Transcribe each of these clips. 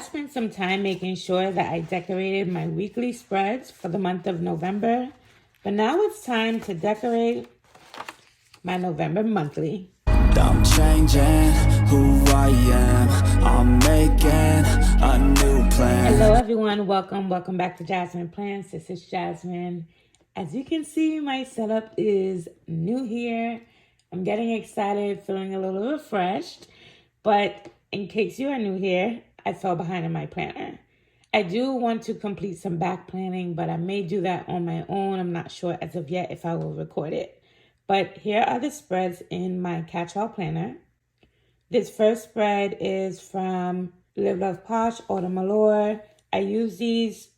spent some time making sure that I decorated my weekly spreads for the month of November, but now it's time to decorate my November monthly. I'm changing who I am. I'm making a new plan. Hello everyone, welcome back to Jasmine Plans. This is Jasmine. As you can see, my setup is new here. I'm getting excited, feeling a little refreshed, but in case you are new here, I fell behind in my planner. I do want to complete some back planning, but I may do that on my own. I'm not sure as of yet if I will record it. But here are the spreads in my Catchall Planner. This first spread is from Live Love Posh, Autumn Allure. I use these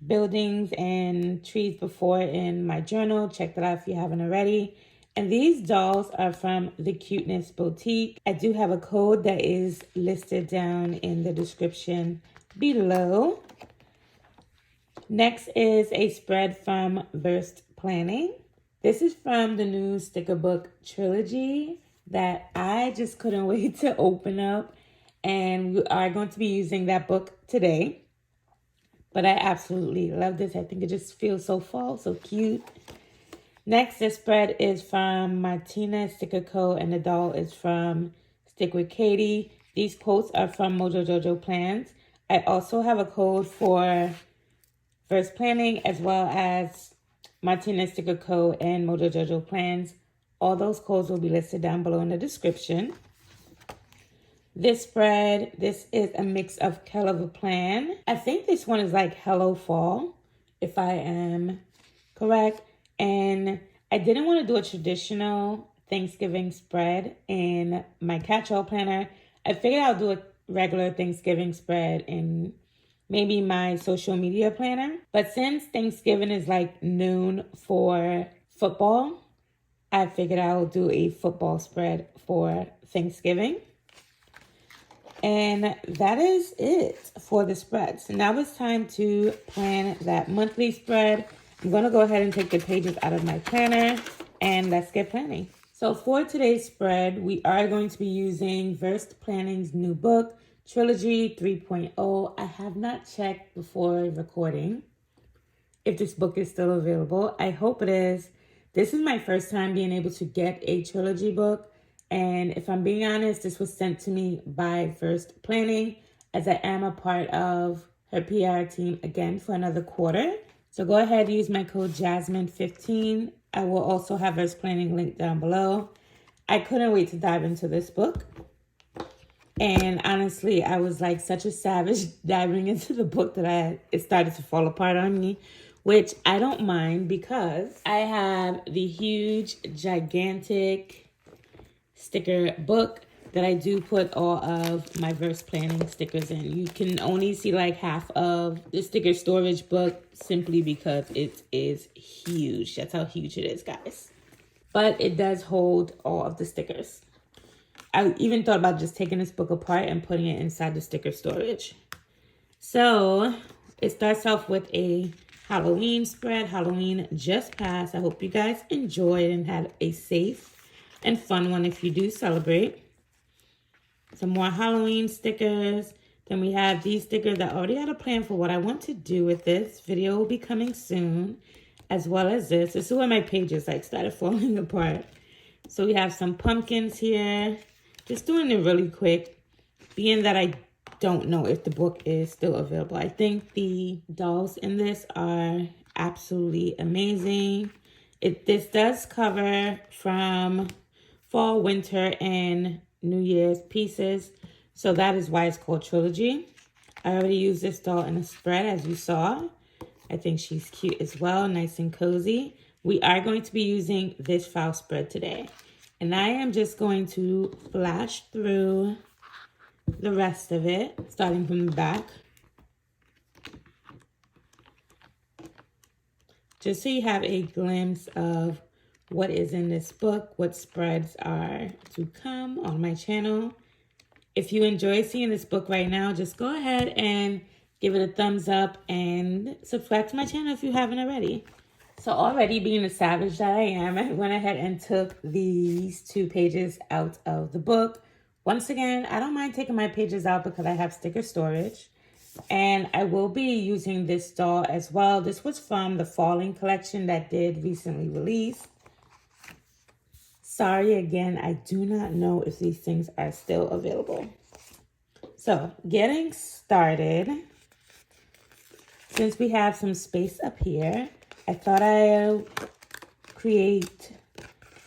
buildings and trees before in my journal. Check that out if you haven't already. And these dolls are from the Cuteness Boutique. I do have a code that is listed down in the description below. Next is a spread from Versed Planning. This is from the new sticker book trilogy that I just couldn't wait to open up. And we are going to be using that book today. But I absolutely love this. I think it just feels so fall, so cute. Next, this spread is from Martinez Sticker Co. and the doll is from Stick with Catie. These quotes are from Mojo Jojo Plans. I also have a code for Versed Planning as well as Martinez Sticker Co. and Mojo Jojo Plans. All those codes will be listed down below in the description. This spread, this is a mix of KellofaPlan. I think this one is like Hello Fall, if I am correct. And I didn't want to do a traditional Thanksgiving spread in my Catchall Planner. I figured I'll do a regular Thanksgiving spread in maybe my social media planner. But since Thanksgiving is like known for football, I figured I'll do a football spread for Thanksgiving. And that is it for the spread. So now it's time to plan that monthly spread. I'm going to go ahead and take the pages out of my planner and let's get planning. So for today's spread, we are going to be using Versed Planning's new book, Trilogy 3.0. I have not checked before recording if this book is still available. I hope it is. This is my first time being able to get a trilogy book. And if I'm being honest, this was sent to me by Versed Planning as I am a part of her PR team again for another quarter. So go ahead and use my code Jasmine15. I will also have Versed Planning linked down below. I couldn't wait to dive into this book. And honestly, I was like such a savage diving into the book that it started to fall apart on me, which I don't mind because I have the huge, gigantic sticker book that I do put all of my Versed Planning stickers in. You can only see like half of the sticker storage book simply because it is huge. That's how huge it is, guys. But it does hold all of the stickers. I even thought about just taking this book apart and putting it inside the sticker storage. So it starts off with a Halloween spread. Halloween just passed. I hope you guys enjoyed and had a safe and fun one if you do celebrate. Some more Halloween stickers. Then we have these stickers. I already had a plan for what I want to do with this. Video will be coming soon, as well as this. This is where my pages like started falling apart. So we have some pumpkins here. Just doing it really quick, being that I don't know if the book is still available. I think the dolls in this are absolutely amazing. This does cover from fall, winter, and New Year's pieces. So that is why it's called Trilogy. I already used this doll in a spread, as you saw. I think she's cute as well, nice and cozy. We are going to be using this file spread today. And I am just going to flash through the rest of it, starting from the back. Just so you have a glimpse of what is in this book, what spreads are to come on my channel. If you enjoy seeing this book right now, just go ahead and give it a thumbs up and subscribe to my channel if you haven't already. So already being the savage that I am, I went ahead and took these 2 pages out of the book, Once again, I don't mind taking my pages out because I have sticker storage. And I will be using this doll as well. This was from the Falling collection that did recently release. Sorry again, I do not know if these things are still available. So, getting started. Since we have some space up here, I thought I'd create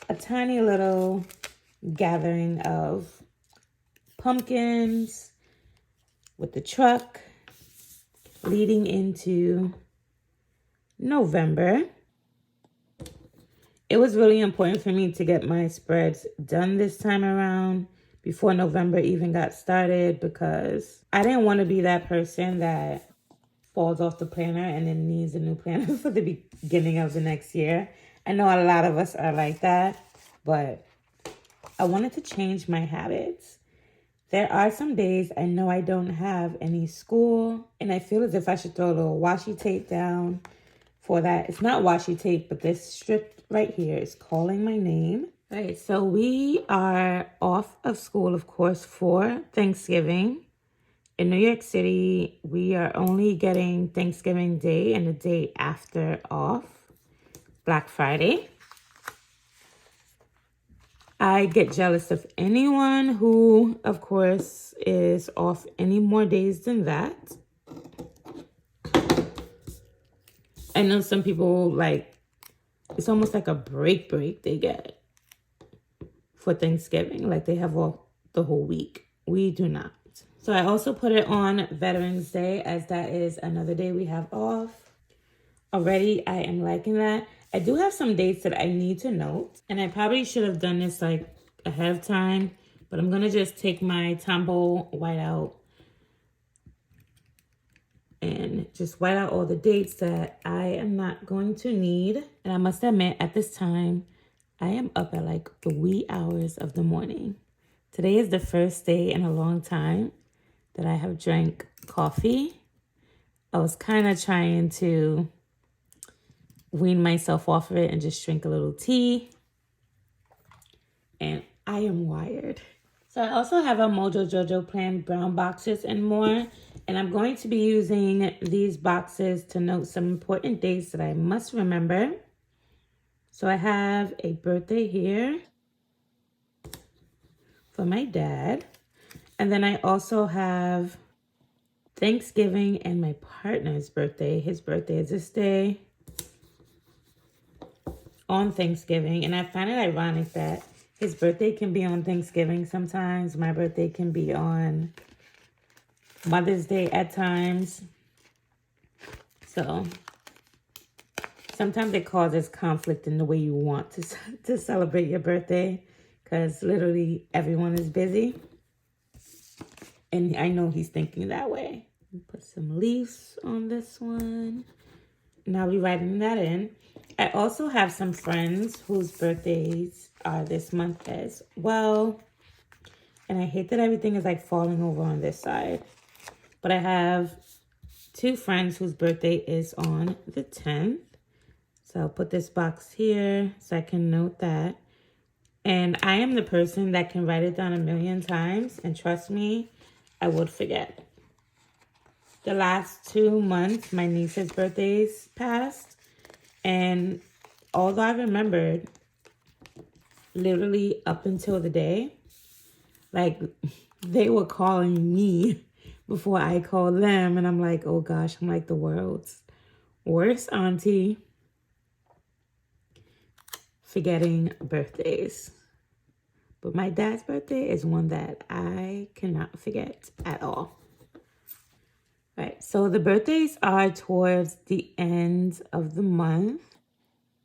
a tiny little gathering of pumpkins with the truck leading into November. It was really important for me to get my spreads done this time around before November even got started, because I didn't want to be that person that falls off the planner and then needs a new planner for the beginning of the next year. I know a lot of us are like that, but I wanted to change my habits. There are some days I know I don't have any school, and I feel as if I should throw a little washi tape down for that. It's not washi tape, but this strip right here is calling my name. All right, so we are off of school, of course, for Thanksgiving. In New York City, we are only getting Thanksgiving Day and the day after off, Black Friday. I get jealous of anyone who, of course, is off any more days than that. I know some people, like, it's almost like a break they get for Thanksgiving. Like, they have off the whole week. We do not. So I also put it on Veterans Day, as that is another day we have off. Already, I am liking that. I do have some dates that I need to note, and I probably should have done this like ahead of time, but I'm going to just take my Tombow whiteout and just white out all the dates that I am not going to need. And I must admit, at this time, I am up at like the wee hours of the morning. Today is the first day in a long time that I have drank coffee. I was kind of trying to wean myself off of it and just drink a little tea. And I am wired. So I also have a Mojo Jojo Plan brown boxes and more. And I'm going to be using these boxes to note some important dates that I must remember. So I have a birthday here for my dad. And then I also have Thanksgiving and my partner's birthday. His birthday is this day on Thanksgiving. And I find it ironic that his birthday can be on Thanksgiving sometimes. My birthday can be on Mother's Day at times. So sometimes it causes conflict in the way you want to celebrate your birthday, because literally everyone is busy. And I know he's thinking that way. Put some leaves on this one. And I'll be writing that in. I also have some friends whose birthdays are this month as well. And I hate that everything is like falling over on this side. But I have two friends whose birthday is on the 10th. So I'll put this box here so I can note that. And I am the person that can write it down 1,000,000 times. And trust me, I would forget. The last 2 months, my niece's birthdays passed. And although I remembered literally up until the day, like they were calling me before I called them. And I'm like, oh gosh, I'm like the world's worst auntie forgetting birthdays. But my dad's birthday is one that I cannot forget at all. Right, so the birthdays are towards the end of the month.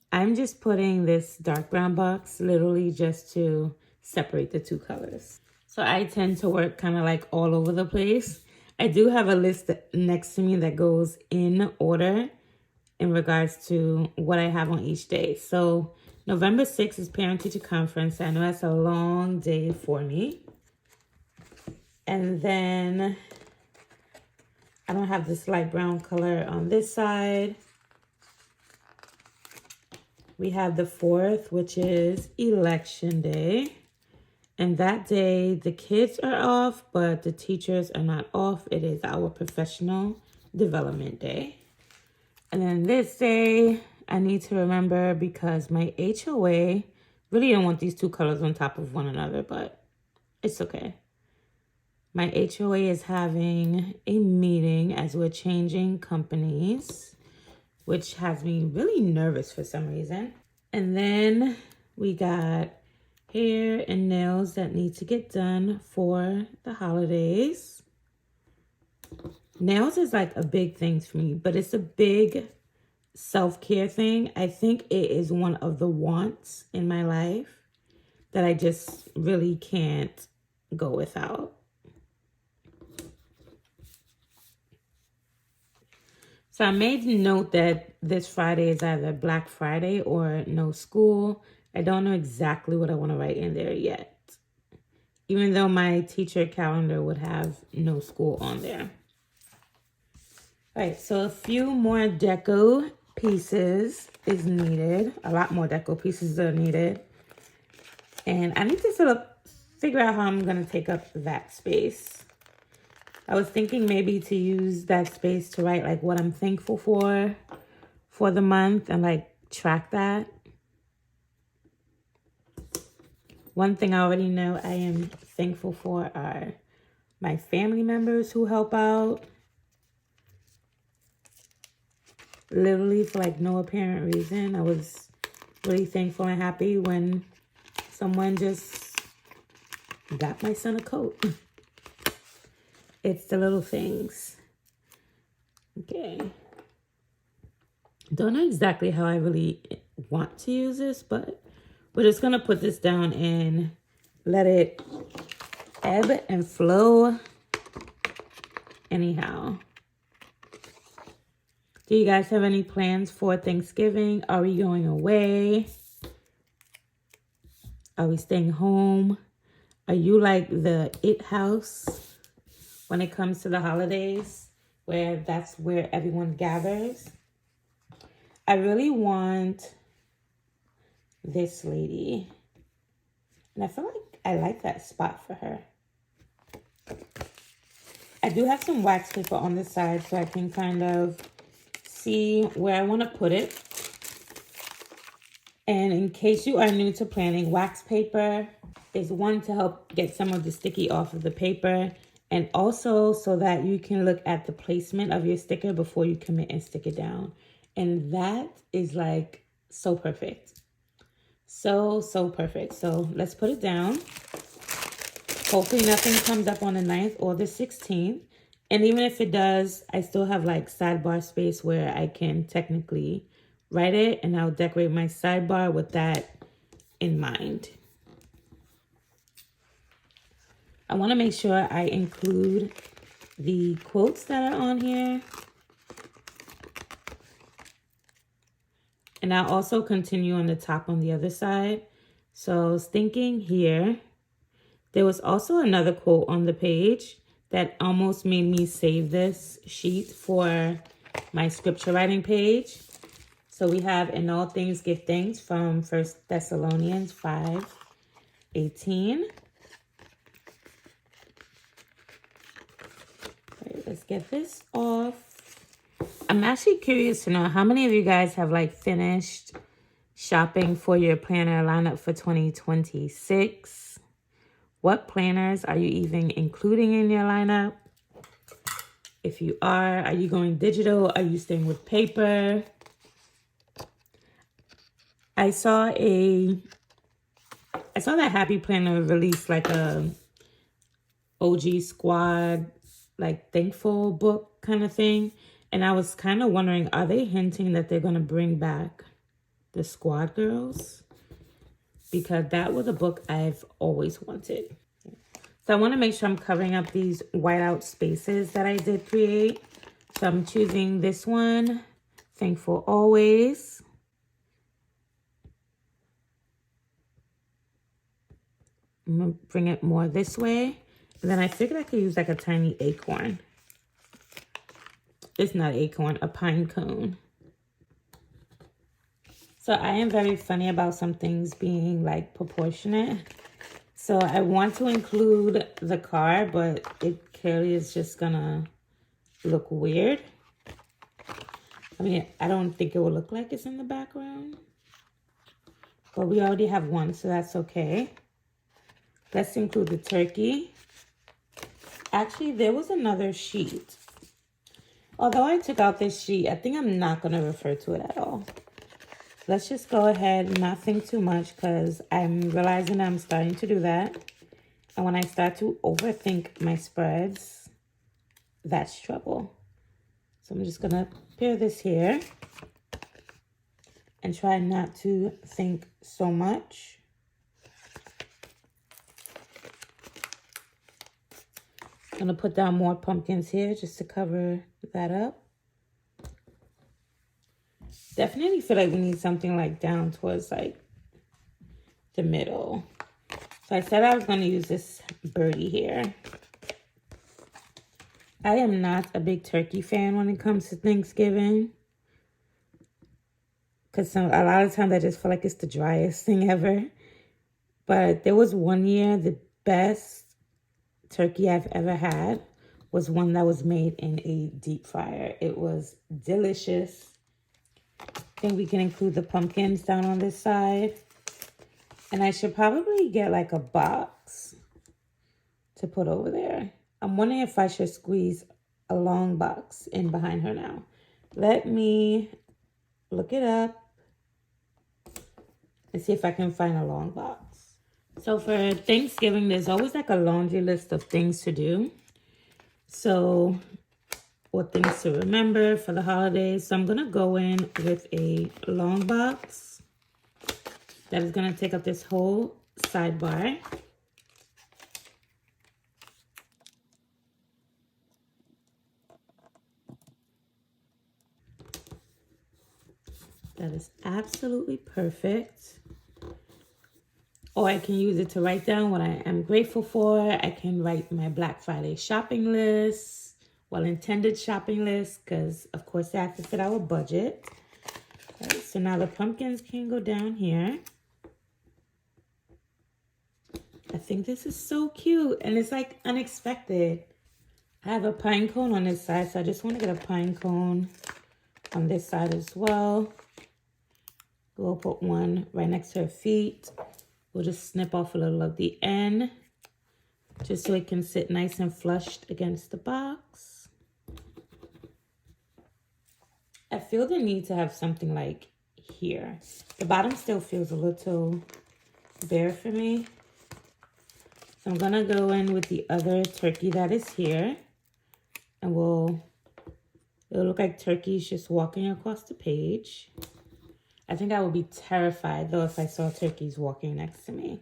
I'm just putting this dark brown box literally just to separate the two colors. So I tend to work kind of like all over the place. I do have a list next to me that goes in order in regards to what I have on each day. So November 6th is Parent-Teacher Conference. I know that's a long day for me. And then I don't have this light brown color on this side. We have the 4th, which is Election Day. And that day, the kids are off, but the teachers are not off. It is our professional development day. And then this day, I need to remember because my HOA, really don't want these two colors on top of one another, but it's okay. My HOA is having a meeting as we're changing companies, which has me really nervous for some reason. And then we got hair and nails that need to get done for the holidays. Nails is like a big thing for me, but it's a big self-care thing. I think it is one of the wants in my life that I just really can't go without. So I made note that this Friday is either Black Friday or no school. I don't know exactly what I want to write in there yet, even though my teacher calendar would have no school on there. All right, so a few more deco pieces is needed. A lot more deco pieces are needed. And I need to figure out how I'm going to take up that space. I was thinking maybe to use that space to write like what I'm thankful for the month and like track that. One thing I already know I am thankful for are my family members who help out. Literally for like no apparent reason. I was really thankful and happy when someone just got my son a coat. It's the little things. Okay. Don't know exactly how I really want to use this, but we're just going to put this down and let it ebb and flow anyhow. Do you guys have any plans for Thanksgiving? Are we going away? Are we staying home? Are you like the it house when it comes to the holidays, where that's where everyone gathers? I really want this lady. And I feel like I like that spot for her. I do have some wax paper on the side so I can kind of see where I want to put it. And in case you are new to planning, wax paper is one to help get some of the sticky off of the paper, and also so that you can look at the placement of your sticker before you commit and stick it down. And that is like so perfect. So perfect. So let's put it down. Hopefully nothing comes up on the 9th or the 16th. And even if it does, I still have like sidebar space where I can technically write it, and I'll decorate my sidebar with that in mind. I want to make sure I include the quotes that are on here. And I'll also continue on the top on the other side. So I was thinking here, there was also another quote on the page that almost made me save this sheet for my scripture writing page. So we have, in all things give thanks, from 1 Thessalonians 5:18. Let's get this off. I'm actually curious to know how many of you guys have like finished shopping for your planner lineup for 2026. What planners are you even including in your lineup? If you are you going digital? Are you staying with paper? I saw that Happy Planner release like a OG Squad like thankful book kind of thing, and I was kind of wondering, are they hinting that they're going to bring back the Squad Girls? Because that was a book I've always wanted. So I want to make sure I'm covering up these whiteout spaces that I did create. So I'm choosing this one, Thankful Always. I'm going to bring it more this way. And then I figured I could use like a tiny acorn. It's not acorn, a pine cone. So I am very funny about some things being like proportionate. So I want to include the car, but it clearly is just gonna look weird. I mean, I don't think it will look like it's in the background. But we already have one, so that's okay. Let's include the turkey. Actually, there was another sheet. Although I took out this sheet, I think I'm not gonna refer to it at all. Let's just go ahead and not think too much because I'm realizing I'm starting to do that. And when I start to overthink my spreads, that's trouble. So I'm just gonna pair this here and try not to think so much. I'm gonna put down more pumpkins here just to cover that up. Definitely feel like we need something like down towards like the middle. So I said I was gonna use this birdie here. I am not a big turkey fan when it comes to Thanksgiving. Because a lot of times I just feel like it's the driest thing ever. But there was one year, the best turkey I've ever had was one that was made in a deep fryer. It was delicious. I think we can include the pumpkins down on this side. And I should probably get like a box to put over there. I'm wondering if I should squeeze a long box in behind her now. Let me look it up and see if I can find a long box. So for Thanksgiving, there's always like a laundry list of things to do. So what things to remember for the holidays. So I'm going to go in with a long box that is going to take up this whole sidebar. That is absolutely perfect. Or I can use it to write down what I am grateful for. I can write my Black Friday shopping list, well-intended shopping list, because of course they have to fit our budget. All right, so now the pumpkins can go down here. I think this is so cute and it's like unexpected. I have a pine cone on this side, so I just want to get a pine cone on this side as well. We'll put one right next to her feet. We'll just snip off a little of the end just so it can sit nice and flushed against the box. I feel the need to have something like here. The bottom still feels a little bare for me. So I'm gonna go in with the other turkey that is here. And it'll look like turkey's just walking across the page. I think I would be terrified though if I saw turkeys walking next to me.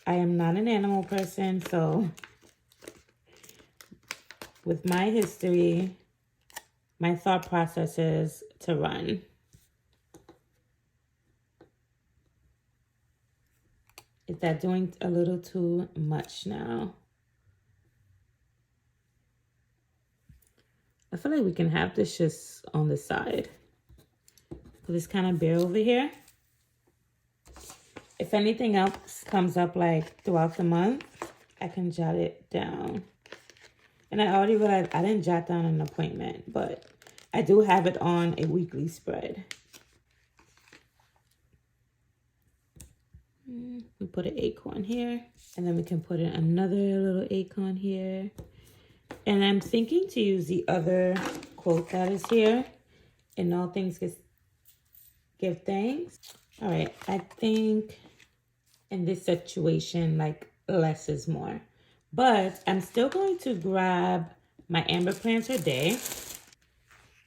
I am not an animal person, so with my history, my thought process is to run. Is that doing a little too much now? I feel like we can have this just on the side. Put this kind of bare over here. If anything else comes up like throughout the month, I can jot it down. And I already realized I didn't jot down an appointment, but I do have it on a weekly spread. We put an acorn here, and then we can put in another little acorn here. And I'm thinking to use the other quote that is here. In all things, give thanks. All right, I think in this situation, like less is more. But I'm still going to grab my Amber Plans Her Day.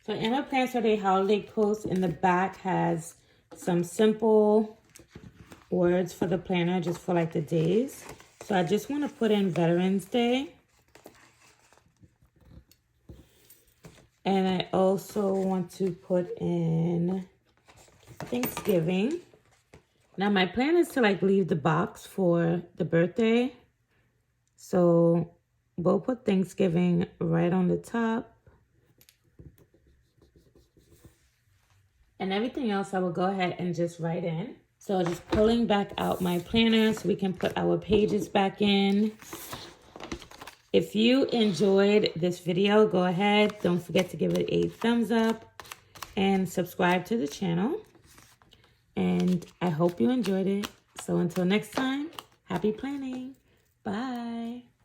So Amber Plans Her Day holiday quotes in the back has some simple words for the planner just for like the days. So I just want to put in Veterans Day. And I also want to put in Thanksgiving. Now my plan is to like leave the box for the birthday. So we'll put Thanksgiving right on the top. And everything else I will go ahead and just write in. So just pulling back out my planner so we can put our pages back in. If you enjoyed this video, go ahead. Don't forget to give it a thumbs up and subscribe to the channel. And I hope you enjoyed it. So until next time, happy planning. Bye.